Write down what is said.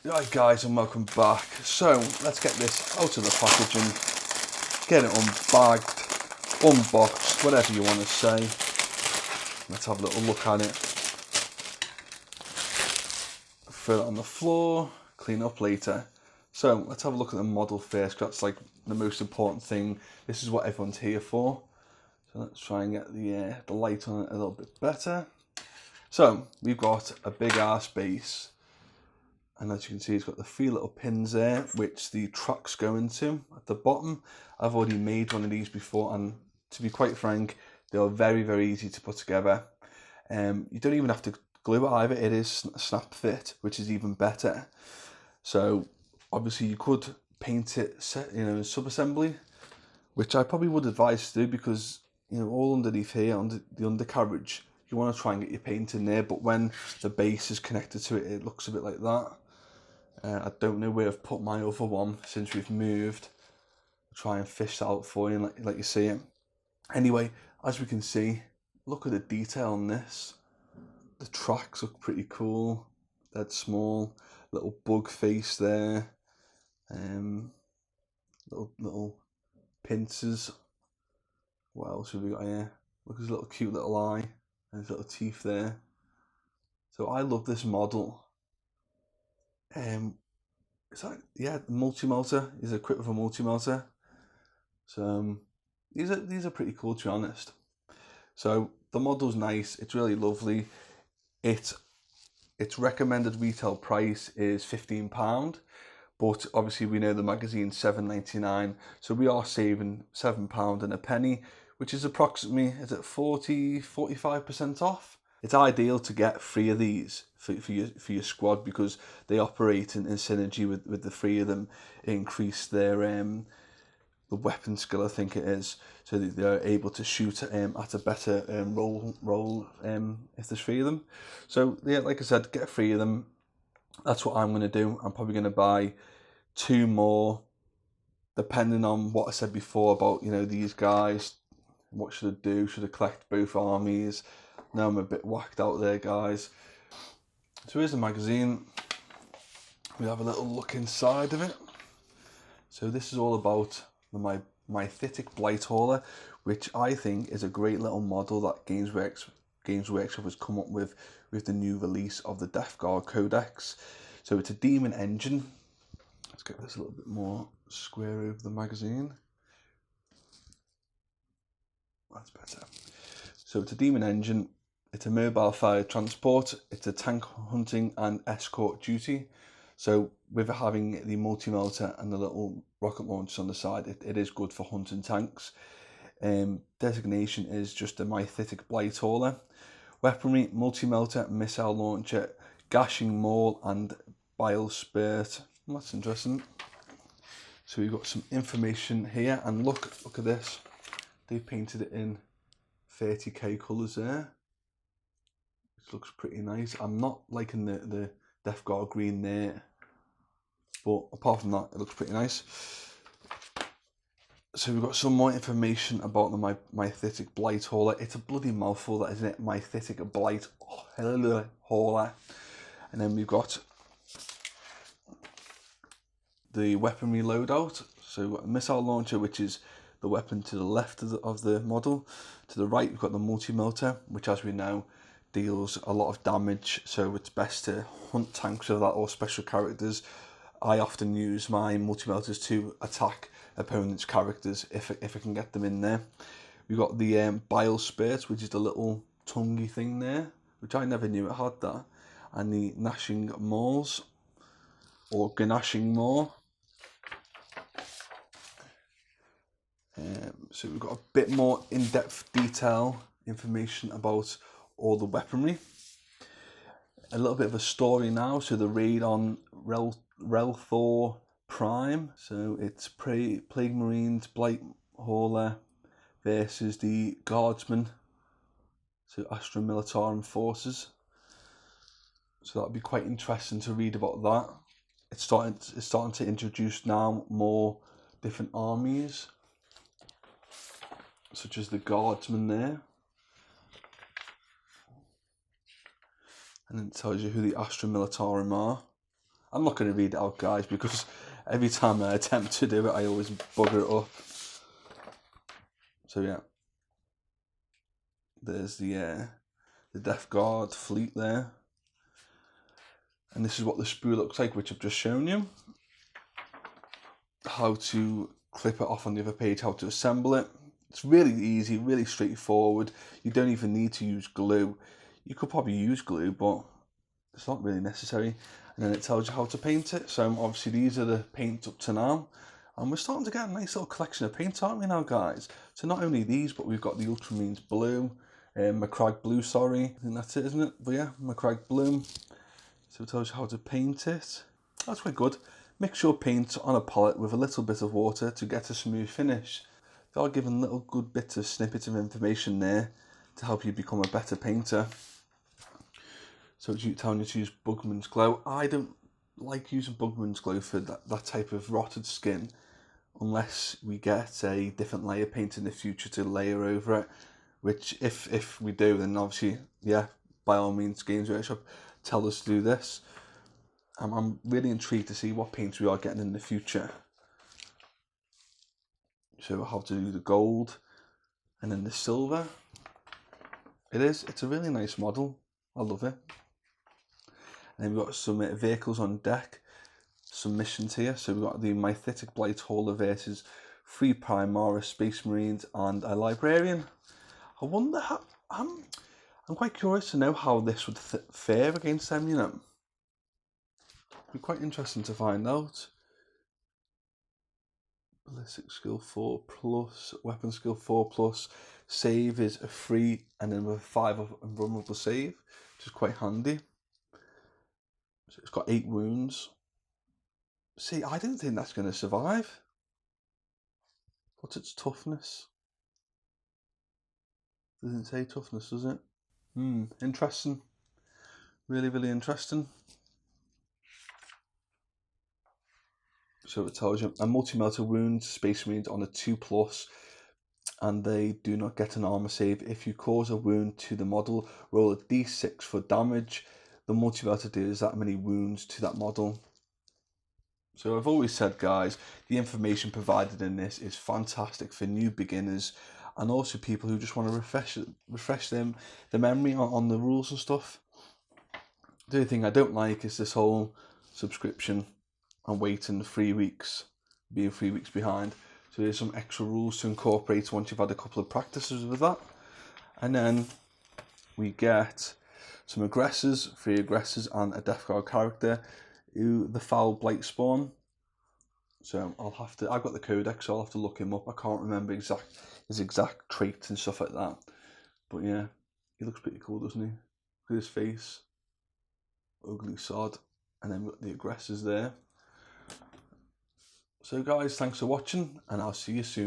Right guys, and welcome back. So let's get this out of the packaging, get it unbagged, unboxed, whatever you want to say. Let's have a little look at it. Throw it on the floor, clean up later. So let's have a look at the model first, because that's like the most important thing. This is what everyone's here for. So let's try and get the light on it a little bit better. So we've got a big ass base. And as you can see, it's got the 3 little pins there, which the tracks go into at the bottom. I've already made one of these before, and to be quite frank, they are very, very easy to put together. You don't even have to glue it either. It is snap fit, which is even better. So obviously you could paint it, sub-assembly, which I probably would advise to do, because all underneath here, under the undercarriage, you want to try and get your paint in there. But when the base is connected to it, it looks a bit like that. I don't know where I've put my other one since we've moved. I'll try and fish that out for you and let you see it. Anyway, as we can see, look at the detail on this. The tracks look pretty cool. They're small, little bug face there. Little pincers. What else have we got here? Look at his little cute little eye and his little teeth there. So I love this model. It's like, yeah, multi-melter. He's equipped with a multi-melter. So these are pretty cool, to be honest. So the model's nice. It's really lovely. Its recommended retail price is £15, but obviously we know the magazine's £7.99, so we are saving £7 and a penny, which is approximately, is it 45% off? It's ideal to get 3 of these for your squad, because they operate in synergy with the 3 of them. Increase their the weapon skill, I think it is, so that they're able to shoot at a better roll if there's 3 of them. So yeah, like I said, get 3 of them. That's what I'm going to do. I'm probably going to buy 2 more, depending on what I said before about these guys. What should I do? Should I collect both armies? Now I'm a bit whacked out there, guys. So here's the magazine. We have a little look inside of it. So this is all about my Mythitic Blighthauler, which I think is a great little model that Games Workshop has come up with the new release of the Death Guard Codex. So it's a demon engine. Let's get this a little bit more square over the magazine. That's better. So it's a demon engine. It's a mobile fire transport. It's a tank hunting and escort duty. So with it having the multi-melter and the little rocket launchers on the side, it is good for hunting tanks. Designation is just a Mythitic Blighthauler. Weaponry, multi-melter, missile launcher, gashing maul and bile spurt. Well, that's interesting. So we've got some information here, and look at this. They painted it in 30k colours there. It looks pretty nice. I'm not liking the Death Guard green there, but apart from that, it looks pretty nice. So we've got some more information about the Mythitic Blighthauler. It's a bloody mouthful, that, isn't it? Mythitic Blighthauler. And then we've got the weaponry loadout. So we've got a missile launcher, which is the weapon to the left of the model. To the right, we've got the multi-melter, which, as we know, deals a lot of damage. So it's best to hunt tanks with that, or special characters. I often use my multi-melters to attack opponents' characters if I can get them in there. We've got the bile spurt, which is the little tonguey thing there, which I never knew it had that. And the gnashing maws, or gnashing maw. So we've got a bit more in-depth detail information about all the weaponry. A little bit of a story now. So the raid on Relthor Prime. So it's Plague Marines Blighthauler versus the Guardsmen. So Astra Militarum forces. So that'll be quite interesting to read about that. It's starting to introduce now more different armies, such as the Guardsmen there. And then it tells you who the Astra Militarum are. I'm not going to read it out, guys, because every time I attempt to do it, I always bugger it up. So yeah, there's the Death Guard fleet there. And this is what the sprue looks like, which I've just shown you. How to clip it off on the other page, how to assemble it. It's really easy, really straightforward. You don't even need to use glue. You could probably use glue, but it's not really necessary. And then it tells you how to paint it. So obviously these are the paints up to now. And we're starting to get a nice little collection of paints, aren't we now, guys? So not only these, but we've got the Ultramarines blue, Macragge blue, sorry. I think that's it, isn't it? But yeah, Macragge blue. So it tells you how to paint it. That's quite good. Mix your paint on a palette with a little bit of water to get a smooth finish. They are given little good bits of snippets of information there to help you become a better painter. So it's telling you to use Bugman's Glow. I don't like using Bugman's Glow for that type of rotted skin, unless we get a different layer paint in the future to layer over it. Which if we do, then obviously, yeah, by all means, Games Workshop, tell us to do this. I'm really intrigued to see what paints we are getting in the future. So how to do the gold and then the silver. It's a really nice model. I love it. And then we've got some vehicles on deck, some missions here. So we've got the Mythitic Blighthauler versus 3 Primaris Space Marines and a Librarian. I wonder how, I'm quite curious to know how this would fare against them, you know. It'd be quite interesting to find out. Ballistic skill 4+, weapon skill 4+, save is a 3, and then with a 5 of invulnerable save, which is quite handy. So it's got 8 wounds. See, I don't think that's going to survive. What's its toughness? Doesn't say toughness, does it? Interesting. Really, really interesting. So it tells you a multi-melter wound Space Marines on a 2+, and they do not get an armor save. If you cause a wound to the model, roll a d6 for damage. The multi-melter deals that many wounds to that model. So I've always said, guys, the information provided in this is fantastic for new beginners and also people who just want to refresh their memory on the rules and stuff. The only thing I don't like is this whole subscription and waiting 3 weeks, being 3 weeks behind. So there's some extra rules to incorporate once you've had a couple of practices with that. And then we get some aggressors, 3 aggressors and a Death Guard character, the Foul Blight Spawn. So I've got the codex, so I'll have to look him up. I can't remember his exact traits and stuff like that. But yeah, he looks pretty cool, doesn't he? Look at his face. Ugly sod. And then we've got the aggressors there. So guys, thanks for watching, and I'll see you soon.